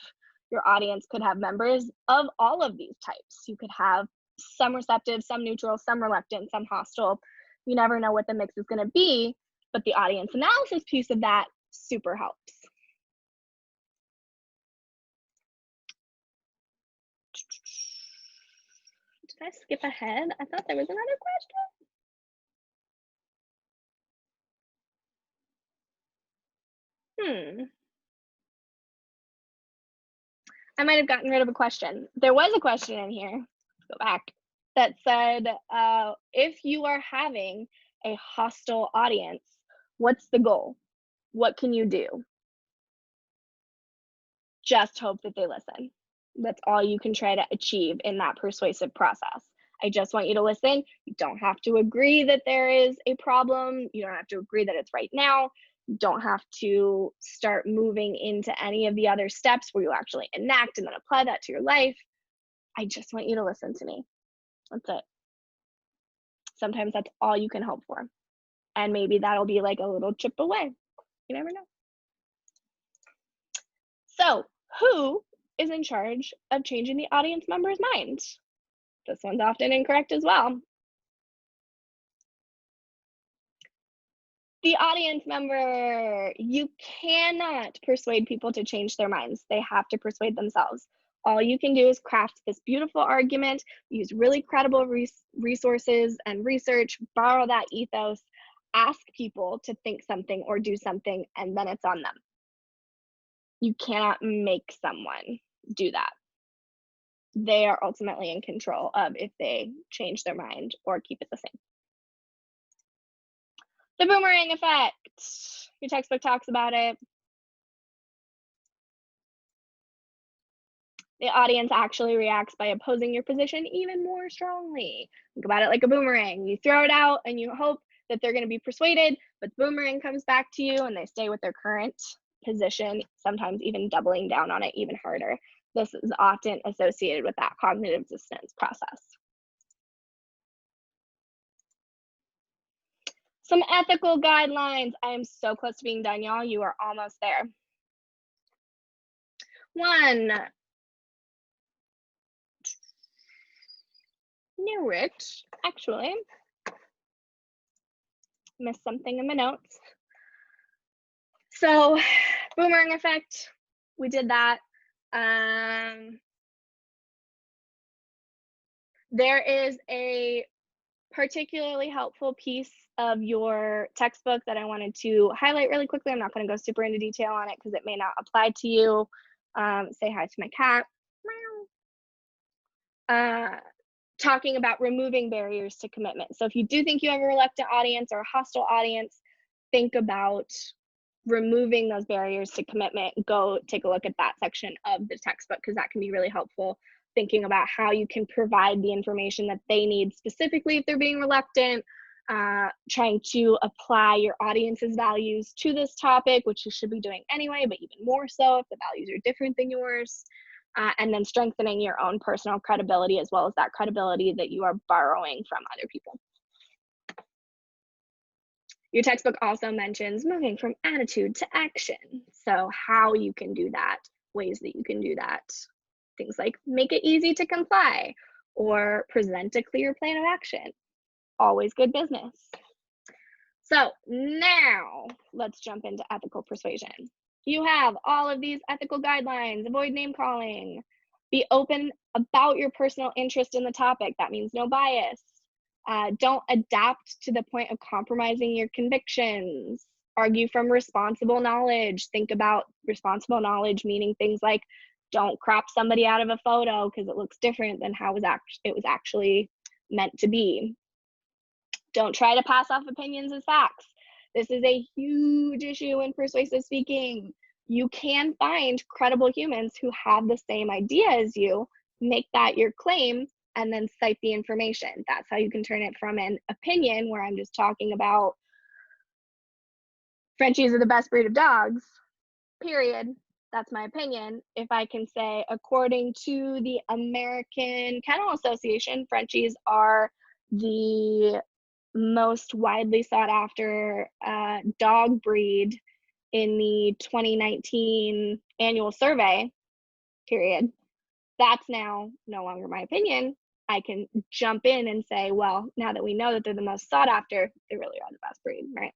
S1: Your audience could have members of all of these types. You could have some receptive, some neutral, some reluctant, some hostile. You never know what the mix is going to be, but the audience analysis piece of that super helps. Did I skip ahead? I thought there was another question. I might have gotten rid of a question. There was a question in here, let's go back, that said, if you are having a hostile audience, what's the goal? What can you do? Just hope that they listen. That's all you can try to achieve in that persuasive process. I just want you to listen. You don't have to agree that there is a problem. You don't have to agree that it's right now. You don't have to start moving into any of the other steps where you actually enact and then apply that to your life. I just want you to listen to me. That's it. Sometimes that's all you can hope for. And maybe that'll be like a little chip away. You never know. So, who is in charge of changing the audience member's mind? This one's often incorrect as well. The audience member. You cannot persuade people to change their minds. They have to persuade themselves. All you can do is craft this beautiful argument, use really credible resources and research, borrow that ethos, ask people to think something or do something, and then it's on them. You cannot make someone do that. They are ultimately in control of if they change their mind or keep it the same. The boomerang effect. Your textbook talks about it. The audience actually reacts by opposing your position even more strongly. Think about it like a boomerang. You throw it out and you hope that they're going to be persuaded, but the boomerang comes back to you and they stay with their current position, sometimes even doubling down on it even harder. This is often associated with that cognitive dissonance process. Some ethical guidelines. I am so close to being done, y'all. You are almost there. 1, knew it, actually. Missed something in my notes. So, boomerang effect, we did that. There is a particularly helpful piece of your textbook that I wanted to highlight really quickly. I'm not going to go super into detail on it because it may not apply to you. Say hi to my cat. Talking about removing barriers to commitment. So if you do think you have a reluctant audience or a hostile audience, think about removing those barriers to commitment. Go take a look at that section of the textbook because that can be really helpful, thinking about how you can provide the information that they need specifically if they're being reluctant, trying to apply your audience's values to this topic, which you should be doing anyway, but even more so if the values are different than yours. And then strengthening your own personal credibility as well as that credibility that you are borrowing from other people. Your textbook also mentions moving from attitude to action. So how you can do that, ways that you can do that. Things like make it easy to comply or present a clear plan of action. Always good business. So now let's jump into ethical persuasion. You have all of these ethical guidelines. Avoid name calling. Be open about your personal interest in the topic. That means no bias. Don't adapt to the point of compromising your convictions. Argue from responsible knowledge. Think about responsible knowledge, meaning things like don't crop somebody out of a photo because it looks different than how it was actually meant to be. Don't try to pass off opinions as facts. This is a huge issue in persuasive speaking. You can find credible humans who have the same idea as you, make that your claim, and then cite the information. That's how you can turn it from an opinion where I'm just talking about Frenchies are the best breed of dogs, period. That's my opinion. If I can say, according to the American Kennel Association, Frenchies are the most widely sought after dog breed in the 2019 annual survey, period. That's now no longer my opinion. I can jump in and say, well, now that we know that they're the most sought after, they really are the best breed, right?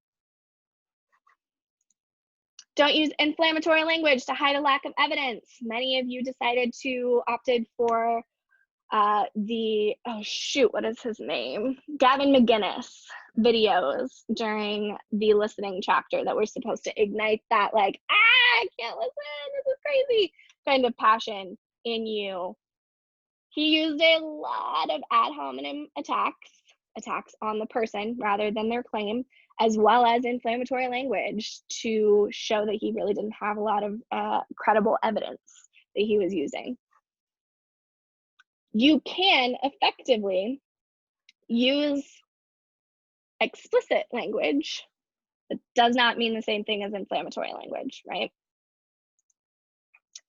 S1: Don't use inflammatory language to hide a lack of evidence. Many of you decided to opted for what is his name? Gavin McGinnis videos during the listening chapter that were supposed to ignite that like, I can't listen, this is crazy kind of passion in you. He used a lot of ad hominem attacks on the person rather than their claim, as well as inflammatory language to show that he really didn't have a lot of credible evidence that he was using. You can effectively use explicit language. That does not mean the same thing as inflammatory language, right?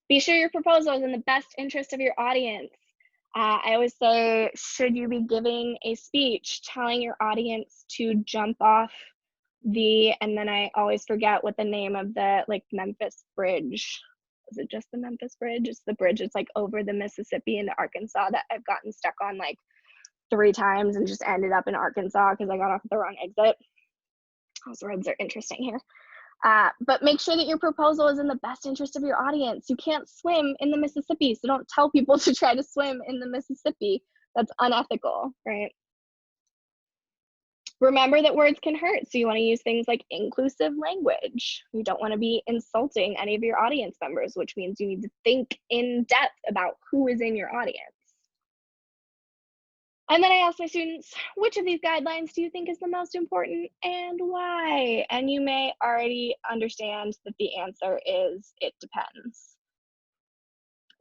S1: Be sure your proposal is in the best interest of your audience. I always say, should you be giving a speech telling your audience to jump off and then I always forget what the name of the Memphis Bridge. Is it just the Memphis Bridge? It's the bridge that's like over the Mississippi into Arkansas that I've gotten stuck on like 3 times and just ended up in Arkansas because I got off at the wrong exit. Those roads are interesting here. But make sure that your proposal is in the best interest of your audience. You can't swim in the Mississippi, so don't tell people to try to swim in the Mississippi. That's unethical, right? Remember that words can hurt, so you want to use things like inclusive language. You don't want to be insulting any of your audience members, which means you need to think in depth about who is in your audience. And then I ask my students, which of these guidelines do you think is the most important and why? And you may already understand that the answer is it depends.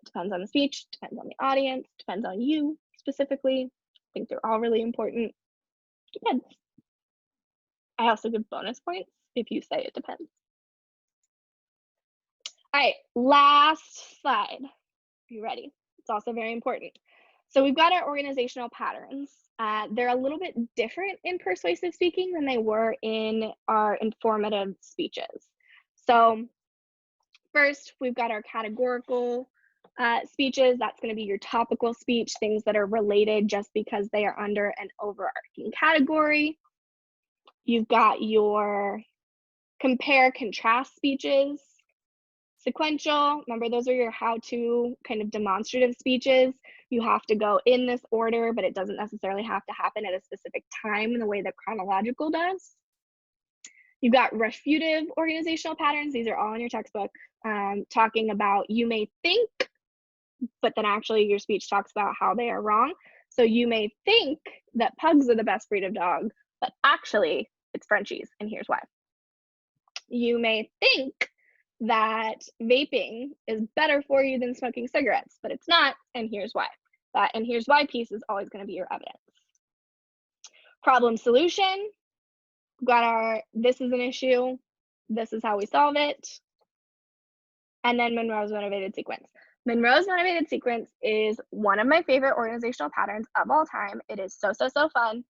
S1: It depends on the speech, depends on the audience, depends on you specifically. I think they're all really important. Depends. I also give bonus points if you say it depends. All right, last slide. Are you ready? It's also very important. So we've got our organizational patterns. They're a little bit different in persuasive speaking than they were in our informative speeches. So first, we've got our categorical speeches. That's going to be your topical speech, things that are related just because they are under an overarching category. You've got your compare, contrast speeches. Sequential, remember those are your how-to kind of demonstrative speeches. You have to go in this order, but it doesn't necessarily have to happen at a specific time in the way that chronological does. You've got refutive organizational patterns. These are all in your textbook, talking about you may think, but then actually your speech talks about how they are wrong. So you may think that pugs are the best breed of dog, but actually it's Frenchies, and here's why. You may think that vaping is better for you than smoking cigarettes, but it's not, and here's why. That and here's why piece is always going to be your evidence. Problem solution. We've got our this is an issue, this is how we solve it, and then Monroe's motivated sequence. Monroe's motivated sequence is one of my favorite organizational patterns of all time. It is so fun.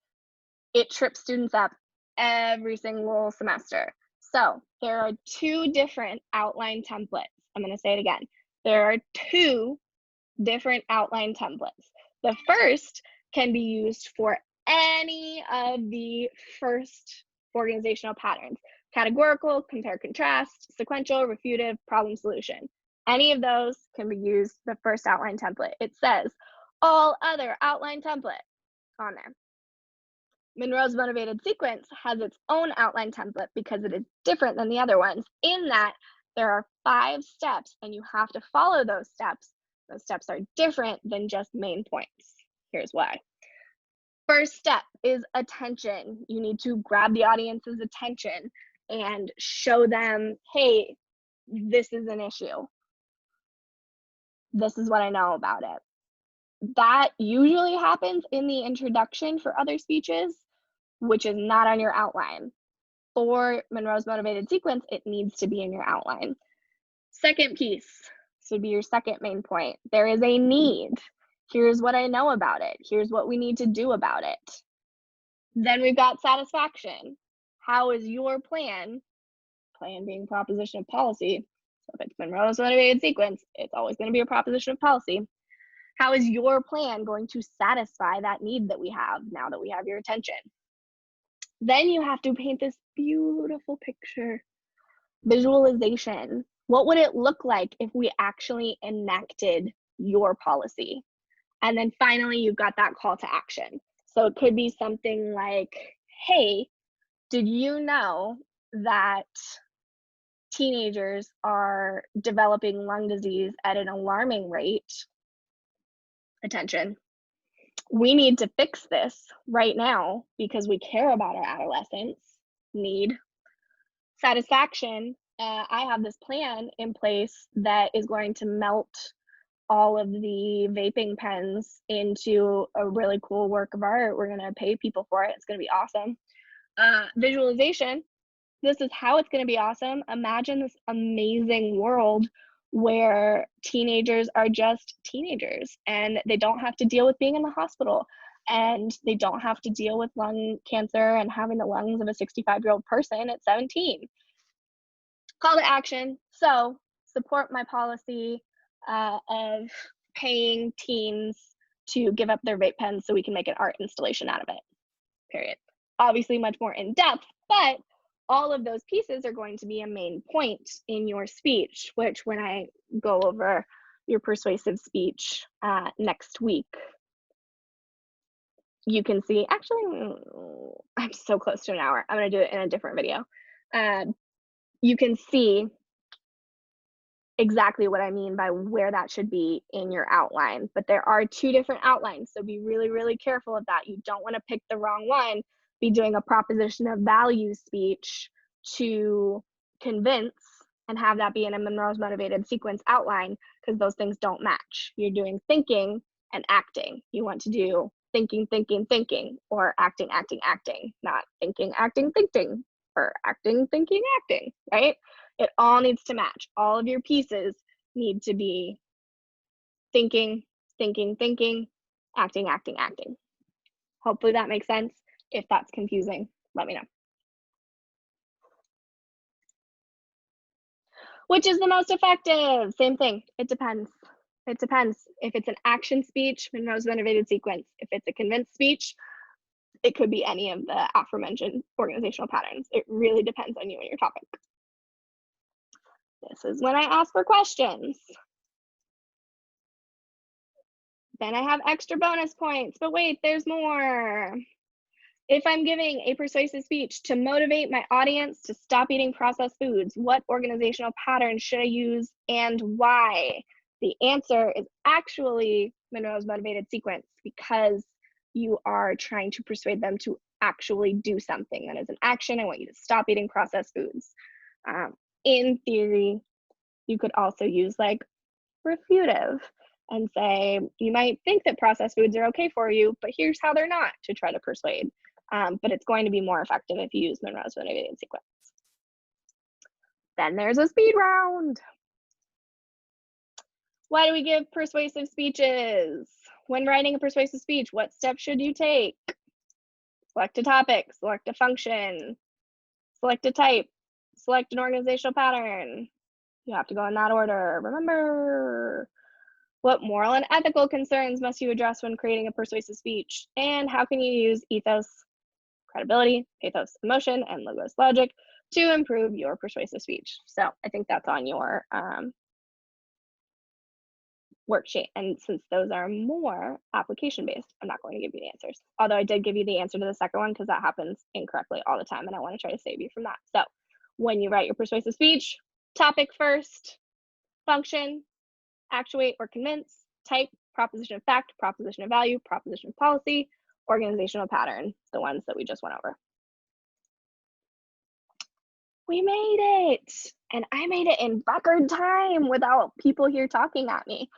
S1: It trips students up every single semester. So there are 2 different outline templates. I'm going to say it again. There are 2 different outline templates. The first can be used for any of the first organizational patterns: categorical, compare, contrast, sequential, refutive, problem solution. Any of those can be used the first outline template. It says all other outline template on there. Monroe's motivated sequence has its own outline template because it is different than the other ones in that there are 5 steps and you have to follow those steps. Those steps are different than just main points. Here's why. First step is attention. You need to grab the audience's attention and show them, hey, this is an issue. This is what I know about it. That usually happens in the introduction for other speeches, which is not on your outline. For Monroe's motivated sequence, it needs to be in your outline. Second piece, this would be your second main point. There is a need. Here's what I know about it. Here's what we need to do about it. Then we've got satisfaction. How is your plan being proposition of policy? So if it's Monroe's motivated sequence, it's always going to be a proposition of policy. How is your plan going to satisfy that need that we have now that we have your attention? Then you have to paint this beautiful picture. Visualization. What would it look like if we actually enacted your policy? And then finally, you've got that call to action. So it could be something like, hey, did you know that teenagers are developing lung disease at an alarming rate? Attention. We need to fix this right now because we care about our adolescents. Need. Satisfaction. I have this plan in place that is going to melt all of the vaping pens into a really cool work of art. We're going to pay people for it. It's going to be awesome. Visualization. This is how it's going to be awesome. Imagine this amazing world where teenagers are just teenagers and they don't have to deal with being in the hospital and they don't have to deal with lung cancer and having the lungs of a 65-year-old person at 17. Call to action. So support my policy of paying teens to give up their vape pens so we can make an art installation out of it, period. Obviously much more in depth, but all of those pieces are going to be a main point in your speech, which when I go over your persuasive speech next week, you can see, actually, I'm so close to an hour. I'm going to do it in a different video. You can see exactly what I mean by where that should be in your outline. But there are two different outlines, so be really, really careful of that. You don't want to pick the wrong one. Be doing a proposition of value speech to convince and have that be in a Monroe's motivated sequence outline, because those things don't match. You're doing thinking and acting. You want to do thinking, thinking, thinking, or acting, acting, acting, not thinking, acting, thinking, or acting, thinking, acting, right? It all needs to match. All of your pieces need to be thinking, thinking, thinking, acting, acting, acting. Hopefully that makes sense. If that's confusing, let me know. Which is the most effective? Same thing. It depends. It depends. If it's an action speech, Monroe's motivated sequence. If it's a convinced speech, it could be any of the aforementioned organizational patterns. It really depends on you and your topic. This is when I ask for questions. Then I have extra bonus points, but wait, there's more. If I'm giving a persuasive speech to motivate my audience to stop eating processed foods, what organizational pattern should I use and why? The answer is actually Monroe's motivated sequence, because you are trying to persuade them to actually do something. That is an action. I want you to stop eating processed foods. In theory, you could also use like refutive and say, you might think that processed foods are okay for you, but here's how they're not, to try to persuade. But it's going to be more effective if you use Monroe's motivated sequence. Then there's a speed round. Why do we give persuasive speeches? When writing a persuasive speech, what steps should you take? Select a topic, select a function, select a type, select an organizational pattern. You have to go in that order. Remember, what moral and ethical concerns must you address when creating a persuasive speech? And how can you use ethos, credibility, pathos, emotion, and logos logic to improve your persuasive speech? So I think that's on your worksheet. And since those are more application-based, I'm not going to give you the answers. Although I did give you the answer to the second one because that happens incorrectly all the time and I want to try to save you from that. So when you write your persuasive speech, topic first, function, actuate or convince, type, proposition of fact, proposition of value, proposition of policy, organizational pattern, the ones that we just went over. We made it, and I made it in record time without people here talking at me.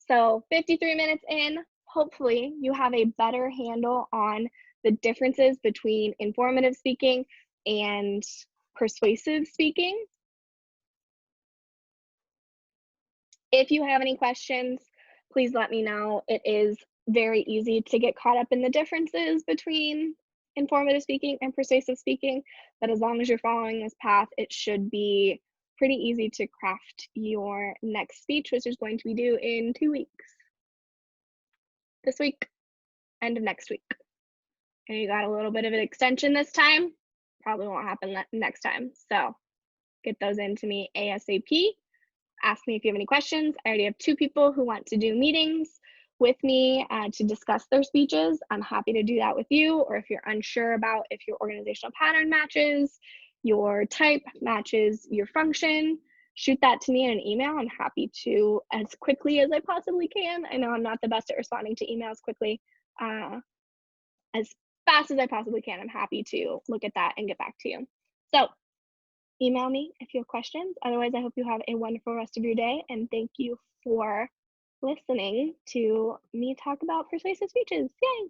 S1: So 53 minutes in, hopefully you have a better handle on the differences between informative speaking and persuasive speaking. If you have any questions, please let me know. It is very easy to get caught up in the differences between informative speaking and persuasive speaking, but as long as you're following this path, it should be pretty easy to craft your next speech, which is going to be due in 2 weeks. This week, end of next week. And you got a little bit of an extension this time. Probably won't happen next time. So get those into me ASAP. Ask me if you have any questions. I already have 2 people who want to do meetings with me to discuss their speeches. I'm happy to do that with you. Or if you're unsure about if your organizational pattern matches, your type matches your function, shoot that to me in an email. I'm happy to, as quickly as I possibly can. I know I'm not the best at responding to emails quickly. As fast as I possibly can, I'm happy to look at that and get back to you. So email me if you have questions. Otherwise, I hope you have a wonderful rest of your day, and thank you for listening to me talk about persuasive speeches. Yay!